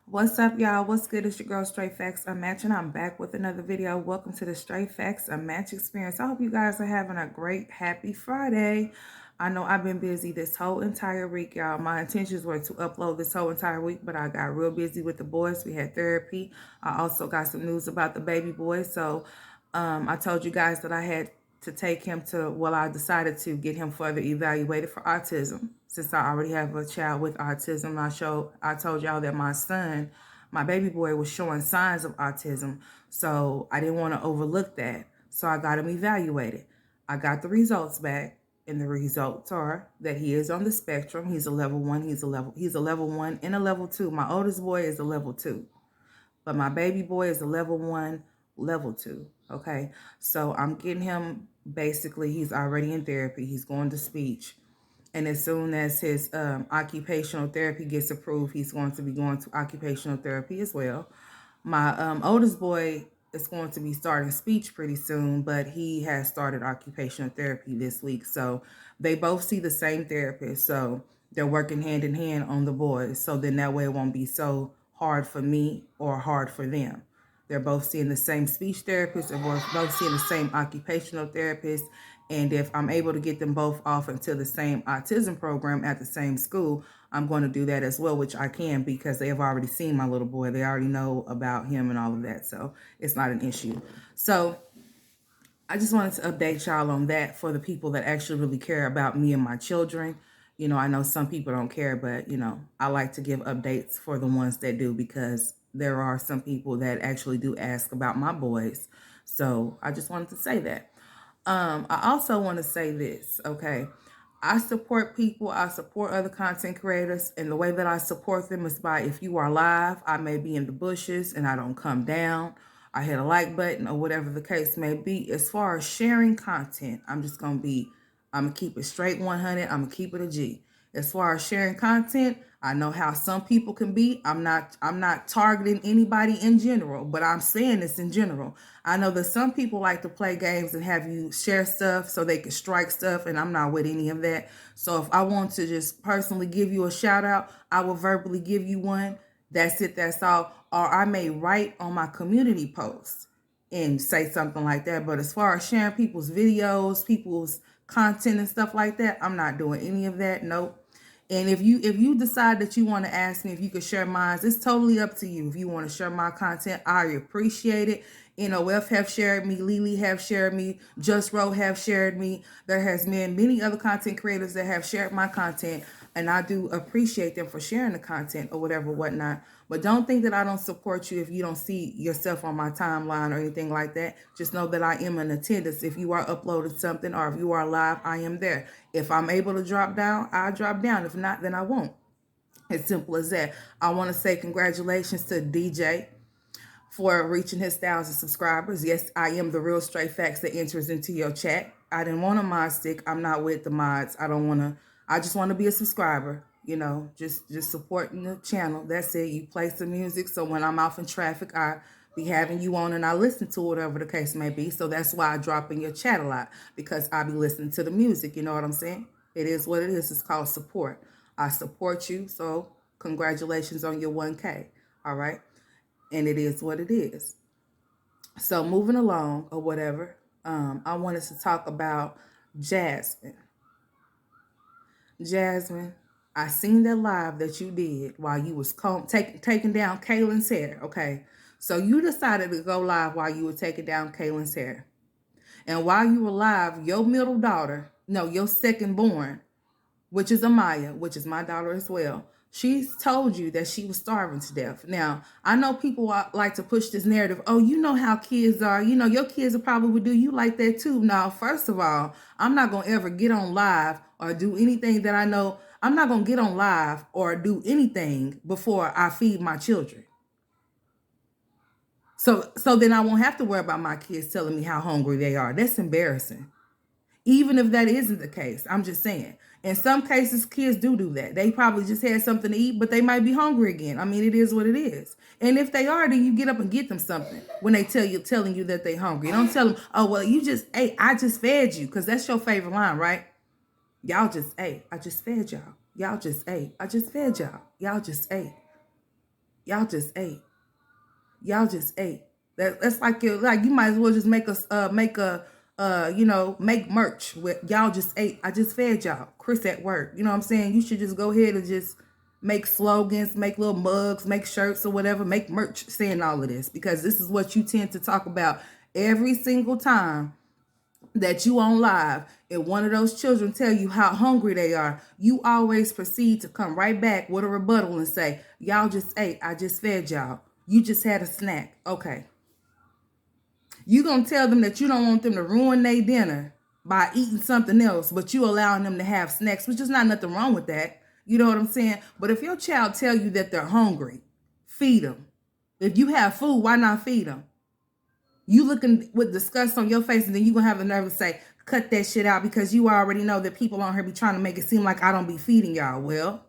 What's up, y'all? What's good? It's your girl Straight Facts Unmatched, and I'm back with another video. Welcome to the Straight Facts Unmatched experience. I hope you guys are having a great, happy Friday. I know I've been busy this whole entire week, y'all. My intentions were to upload this whole entire week, but I got real busy with the boys. We had therapy. I also got some news about the baby boy. So I told you guys that I had to take him to, well, I decided to get him further evaluated for autism. Since I already have a child with autism, I told y'all that my son, my baby boy, was showing signs of autism. So I didn't want to overlook that. So I got him evaluated. I got the results back, and the results are that he is on the spectrum. He's a level 1, he's a level 1 and a level 2. My oldest boy is a level 2. But my baby boy is a level 1, level 2. Okay. So I'm getting him, basically, he's already in therapy. He's going to speech. And as soon as his occupational therapy gets approved, he's going to be going to occupational therapy as well. My oldest boy is going to be starting speech pretty soon, but he has started occupational therapy this week. So they both see the same therapist. So they're working hand in hand on the boys. So then that way it won't be so hard for me or hard for them. They're both seeing the same speech therapist, and we're both seeing the same occupational therapist. And if I'm able to get them both off into the same autism program at the same school, I'm going to do that as well, which I can because they have already seen my little boy. They already know about him and all of that. So it's not an issue. So I just wanted to update y'all on that for the people that actually really care about me and my children. You know, I know some people don't care, but, I like to give updates for the ones that do because there are some people that actually do ask about my boys. So I just wanted to say that. I also want to say this, okay? I support people, I support other content creators, and the way that I support them is by, if you are live, I may be in the bushes and I don't come down. I hit a like button or whatever the case may be. As far as sharing content, I'm gonna keep it straight 100. I'm gonna keep it a G. As far as sharing content, I know how some people can be. I'm not targeting anybody in general, but I'm saying this in general. I know that some people like to play games and have you share stuff so they can strike stuff, and I'm not with any of that. So if I want to just personally give you a shout out, I will verbally give you one. That's it, that's all. Or I may write on my community post and say something like that. But as far as sharing people's videos, people's content and stuff like that, I'm not doing any of that. Nope. And if you decide that you want to ask me if you could share mine, it's totally up to you. If you want to share my content, I appreciate it. NOF have shared me, Lily have shared me, Just Row have shared me. There has been many other content creators that have shared my content, and I do appreciate them for sharing the content or whatever, whatnot. But don't think that I don't support you if you don't see yourself on my timeline or anything like that. Just know that I am in attendance. If you are uploading something or if you are live, I am there. If I'm able to drop down, I'll drop down. If not, then I won't. As simple as that. I want to say congratulations to DJ for reaching his 1,000 subscribers. Yes, I am the real Straight Facts that enters into your chat. I didn't want a mod stick. I'm not with the mods. I just want to be a subscriber. Just supporting the channel. That's it. You play some music, so when I'm off in traffic, I be having you on and I listen to whatever the case may be. So that's why I drop in your chat a lot, because I be listening to the music. You know what I'm saying? It is what it is. It's called support. I support you, so congratulations on your 1K. All right? And it is what it is. So moving along or whatever, I wanted to talk about Jasmine. Jasmine, I seen that live that you did while you was taking down Kaylin's hair. Okay, so you decided to go live while you were taking down Kaylin's hair, and while you were live, your middle daughter, no, your second born, which is Amaya, which is my daughter as well. She's told you that she was starving to death. Now, I know people like to push this narrative. Oh, you know how kids are. You know, your kids will probably do you like that too. Now, first of all, I'm not going to ever get on live or do anything that I know. I'm not going to get on live or do anything before I feed my children. So then I won't have to worry about my kids telling me how hungry they are. That's embarrassing. Even if that isn't the case, I'm just saying. In some cases, kids do that. They probably just had something to eat, but they might be hungry again. I mean, it is what it is. And if they are, then you get up and get them something when they telling you that they're hungry. You don't tell them, oh, well, you just ate. I just fed you, because that's your favorite line, right? Y'all just ate. I just fed y'all. Y'all just ate. I just fed y'all. Y'all just ate. Y'all just ate. Y'all just ate. That's like you might as well just make make merch with y'all just ate. I just fed y'all. Chris at work. You know what I'm saying? You should just go ahead and just make slogans, make little mugs, make shirts or whatever, make merch saying all of this, because this is what you tend to talk about every single time that you on live and one of those children tell you how hungry they are. You always proceed to come right back with a rebuttal and say, y'all just ate. I just fed y'all. You just had a snack. Okay. You gonna tell them that you don't want them to ruin their dinner by eating something else, but you allowing them to have snacks, which is not nothing wrong with that. You know what I'm saying? But if your child tell you that they're hungry, feed them. If you have food, why not feed them? You looking with disgust on your face, and then you gonna have the nerve to say, cut that shit out, because you already know that people on here be trying to make it seem like I don't be feeding y'all. Well,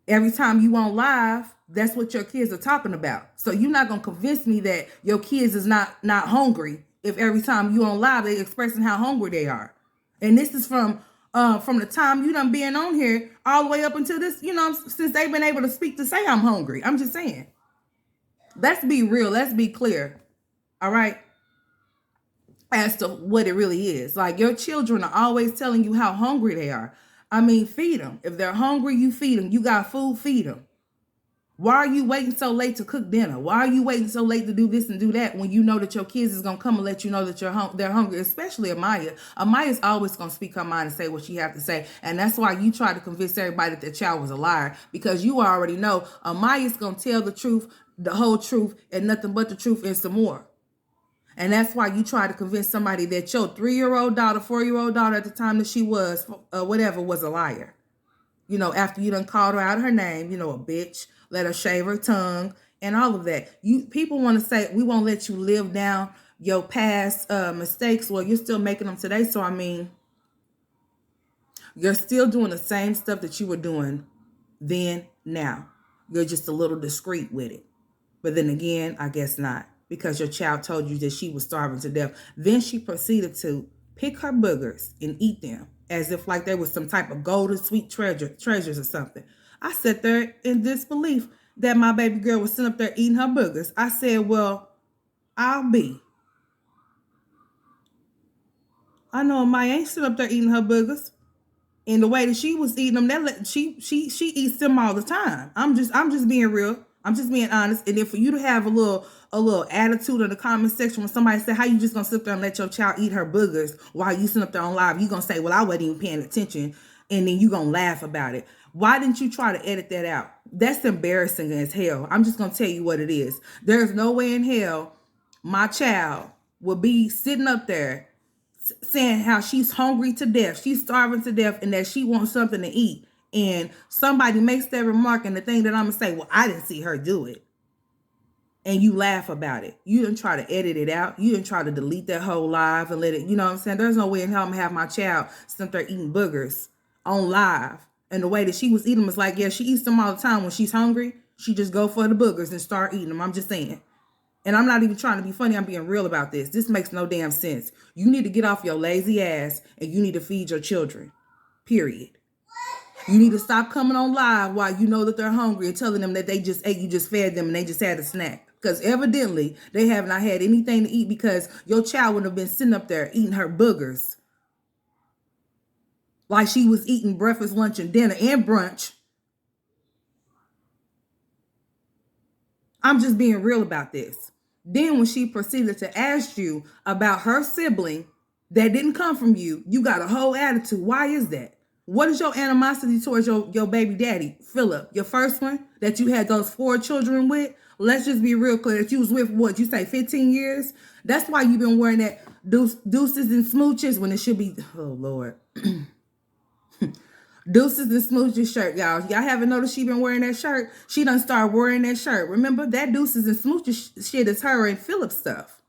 every time you on live, that's what your kids are talking about. So you're not gonna convince me that your kids is not hungry if every time you on live they expressing how hungry they are. And this is from the time you done being on here all the way up until this, since they've been able to speak to say I'm hungry. I'm just saying. Let's be real. Let's be clear. All right. As to what it really is. Like, your children are always telling you how hungry they are. I mean, feed them. If they're hungry, you feed them. You got food, feed them. Why are you waiting so late to cook dinner? Why are you waiting so late to do this and do that when you know that your kids is going to come and let you know that they're hungry, especially Amaya. Amaya's always going to speak her mind and say what she have to say. And that's why you try to convince everybody that their child was a liar, because you already know Amaya's going to tell the truth, the whole truth, and nothing but the truth and some more. And that's why you try to convince somebody that your 3-year-old daughter, 4-year-old daughter at the time that she was, whatever, was a liar. After you done called her out of her name, a bitch, let her shave her tongue and all of that. People want to say, we won't let you live down your past mistakes. Well, you're still making them today. So, I mean, you're still doing the same stuff that you were doing then, now. You're just a little discreet with it. But then again, I guess not, because your child told you that she was starving to death. Then she proceeded to pick her boogers and eat them as if like they was some type of golden sweet treasures or something. I sat there in disbelief that my baby girl was sitting up there eating her boogers. I said, well, I'll be. I know Amaya ain't sitting up there eating her boogers. And the way that she was eating them, she eats them all the time. I'm just being real. I'm just being honest. And then for you to have a little attitude in the comment section when somebody say, how you just gonna sit there and let your child eat her boogers while you sitting up there on live, you gonna say, well, I wasn't even paying attention, and then you gonna laugh about it. Why didn't you try to edit that out? That's embarrassing as hell. I'm just gonna tell you what it is. There's no way in hell my child will be sitting up there saying how she's hungry to death, she's starving to death, and that she wants something to eat. And somebody makes that remark, and the thing that I'm going to say, well, I didn't see her do it. And you laugh about it. You didn't try to edit it out. You didn't try to delete that whole live and let it, you know what I'm saying? There's no way in hell I'm going to have my child sit there eating boogers on live. And the way that she was eating them was like, yeah, she eats them all the time when she's hungry. She just go for the boogers and start eating them. I'm just saying. And I'm not even trying to be funny. I'm being real about this. This makes no damn sense. You need to get off your lazy ass and you need to feed your children. Period. You need to stop coming on live while you know that they're hungry and telling them that they just ate, you just fed them and they just had a snack. Because evidently they have not had anything to eat, because your child would have been sitting up there eating her boogers like she was eating breakfast, lunch, and dinner and brunch. I'm just being real about this. Then when she proceeded to ask you about her sibling that didn't come from you, you got a whole attitude. Why is that? What is your animosity towards your baby daddy, Philip, your first one that you had those 4 children with? Let's just be real clear that you was with, what, you say 15 years? That's why you've been wearing that deuces and smooches when it should be, oh, Lord. Deuces and smooches shirt, y'all. Y'all haven't noticed she been wearing that shirt? She done started wearing that shirt. Remember, that deuces and smooches shit is her and Philip stuff.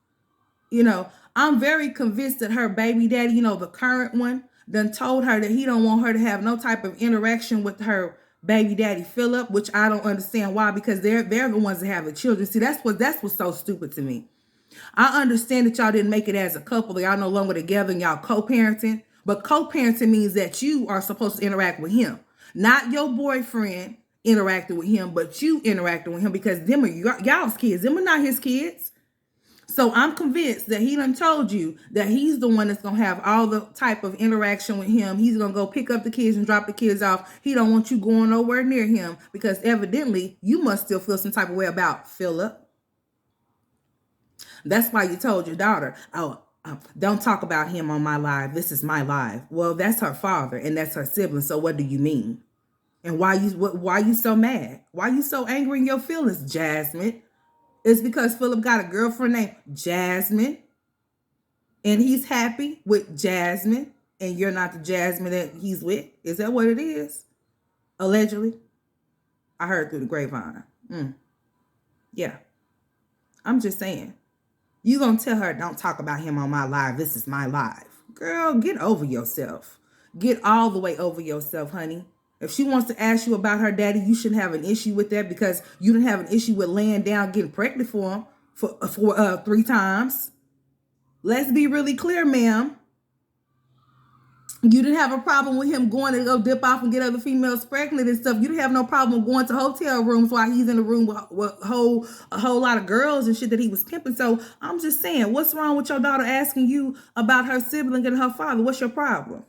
I'm very convinced that her baby daddy, the current one, done told her that he don't want her to have no type of interaction with her baby daddy Philip, which I don't understand why, because they're the ones that have the children. See, that's what's so stupid to me. I understand that y'all didn't make it as a couple, y'all no longer together and y'all co-parenting, but co-parenting means that you are supposed to interact with him, not your boyfriend interacting with him, but you interacting with him because them are y'all's kids. Them are not his kids. So I'm convinced that he done told you that he's the one that's going to have all the type of interaction with him. He's going to go pick up the kids and drop the kids off. He don't want you going nowhere near him because evidently you must still feel some type of way about Philip. That's why you told your daughter, don't talk about him on my live. This is my live. Well, that's her father and that's her sibling. So what do you mean? And why you so mad? Why you so angry in your feelings, Jasmine? It's because Philip got a girlfriend named Jasmine. And he's happy with Jasmine. And you're not the Jasmine that he's with. Is that what it is? Allegedly. I heard through the grapevine. Yeah. I'm just saying. You gonna tell her, don't talk about him on my live. This is my live. Girl, get over yourself. Get all the way over yourself, honey. If she wants to ask you about her daddy, you shouldn't have an issue with that because you didn't have an issue with laying down, getting pregnant for him for 3 times. Let's be really clear, ma'am. You didn't have a problem with him going to go dip off and get other females pregnant and stuff. You didn't have no problem going to hotel rooms while he's in the room with a whole lot of girls and shit that he was pimping. So I'm just saying, what's wrong with your daughter asking you about her sibling and her father? What's your problem?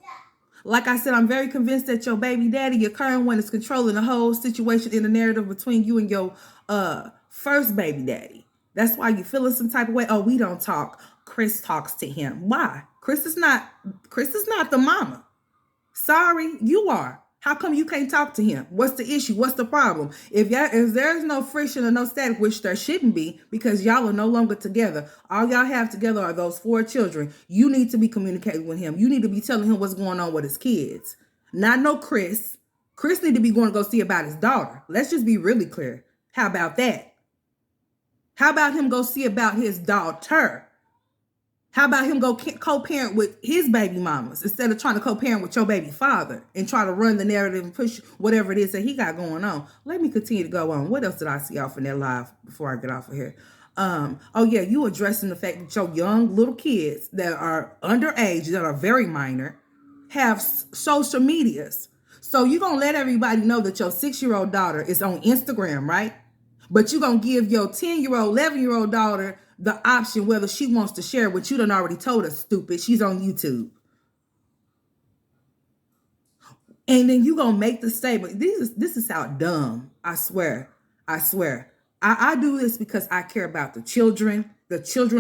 Like I said, I'm very convinced that your baby daddy, your current one, is controlling the whole situation in the narrative between you and your first baby daddy. That's why you feeling some type of way. Oh, we don't talk. Chris talks to him. Why? Chris is not the mama. Sorry, you are. How come you can't talk to him? What's the issue? What's the problem? If there's no friction or no static, which there shouldn't be, because y'all are no longer together. All y'all have together are those 4 children. You need to be communicating with him. You need to be telling him what's going on with his kids. Not no Chris. Chris need to be going to go see about his daughter. Let's just be really clear. How about that? How about him go see about his daughter? How about him go co-parent with his baby mamas instead of trying to co-parent with your baby father and try to run the narrative and push whatever it is that he got going on? Let me continue to go on. What else did I see off in that live before I get off of here? Oh yeah, you addressing the fact that your young little kids that are underage, that are very minor, have social medias. So you're going to let everybody know that your 6-year-old daughter is on Instagram, right? But you're going to give your 10-year-old, 11-year-old daughter the option whether she wants to share what you done already told us, stupid. She's on YouTube. And then you going to make the statement. This is how dumb. I swear. I do this because I care about the children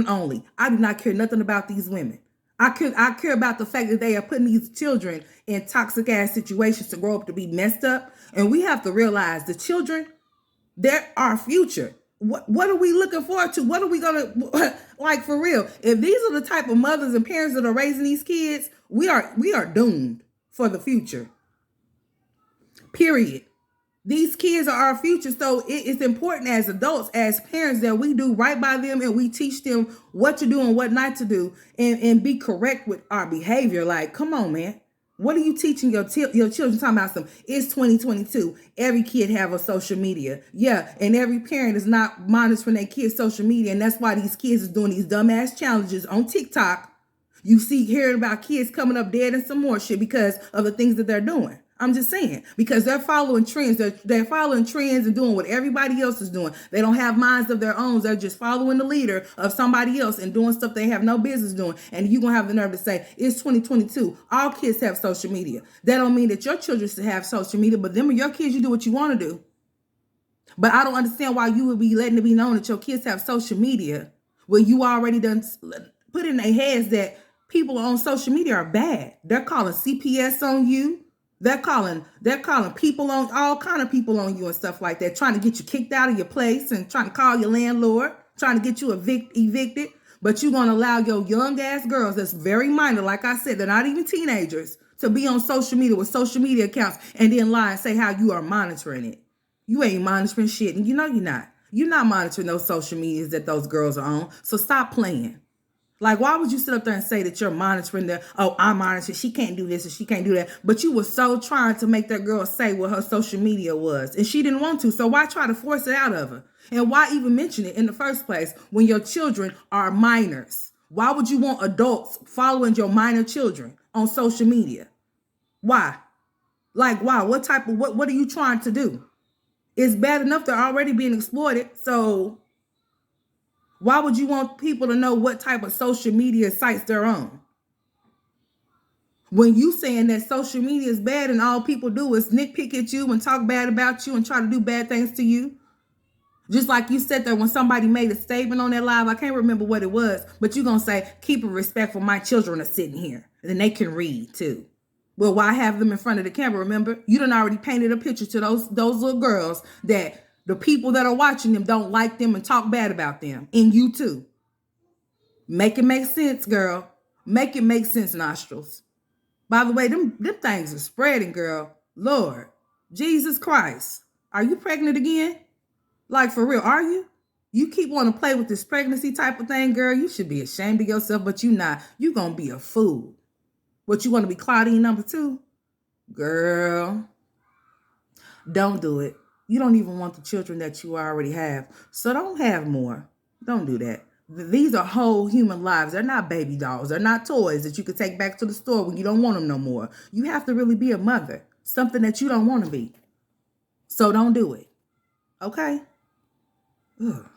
only. I do not care nothing about these women. I care about the fact that they are putting these children in toxic ass situations to grow up to be messed up. And we have to realize the children, they're our future. What are we looking forward to? What are we going to, like, for real? If these are the type of mothers and parents that are raising these kids, we are doomed for the future. Period. These kids are our future. So it's important as adults, as parents, that we do right by them and we teach them what to do and what not to do and be correct with our behavior. Like, come on, man. What are you teaching your children? Talking about some, it's 2022. Every kid have a social media. Yeah, and every parent is not monitoring their kids' social media. And that's why these kids is doing these dumbass challenges on TikTok. You see, hearing about kids coming up dead and some more shit because of the things that they're doing. I'm just saying, because they're following trends. They're following trends and doing what everybody else is doing. They don't have minds of their own. They're just following the leader of somebody else and doing stuff they have no business doing. And you're going to have the nerve to say, it's 2022. All kids have social media. That don't mean that your children should have social media, but them are your kids. You do what you want to do. But I don't understand why you would be letting it be known that your kids have social media when you already done put in their heads that people on social media are bad. They're calling CPS on you. They're calling people on, all kind of people on you and stuff like that, trying to get you kicked out of your place and trying to call your landlord, trying to get you evicted. But you're going to allow your young ass girls that's very minor, like I said, they're not even teenagers, to be on social media with social media accounts and then lie and say how you are monitoring it. You ain't monitoring shit, and you know you're not. You're not monitoring those social medias that those girls are on. So stop playing. Like, why would you sit up there and say that you're monitoring I'm monitoring, she can't do this and she can't do that. But you were so trying to make that girl say what her social media was. And she didn't want to. So why try to force it out of her? And why even mention it in the first place when your children are minors? Why would you want adults following your minor children on social media? Why? Like, why? What are you trying to do? It's bad enough they're already being exploited. So why would you want people to know what type of social media sites they're on? When you saying that social media is bad and all people do is nitpick at you and talk bad about you and try to do bad things to you. Just like you said there when somebody made a statement on their live, I can't remember what it was, but you're going to say, keep it respectful. My children are sitting here and then they can read too. Well, why have them in front of the camera? Remember, you done already painted a picture to those little girls that the people that are watching them don't like them and talk bad about them. And you too. Make it make sense, girl. Make it make sense, nostrils. By the way, them things are spreading, girl. Lord, Jesus Christ. Are you pregnant again? Like, for real, are you? You keep wanting to play with this pregnancy type of thing, girl. You should be ashamed of yourself, but you not. You going to be a fool. What, you want to be Claudine number 2? Girl, don't do it. You don't even want the children that you already have. So don't have more. Don't do that. These are whole human lives. They're not baby dolls. They're not toys that you could take back to the store when you don't want them no more. You have to really be a mother. Something that you don't want to be. So don't do it. Okay? Ugh.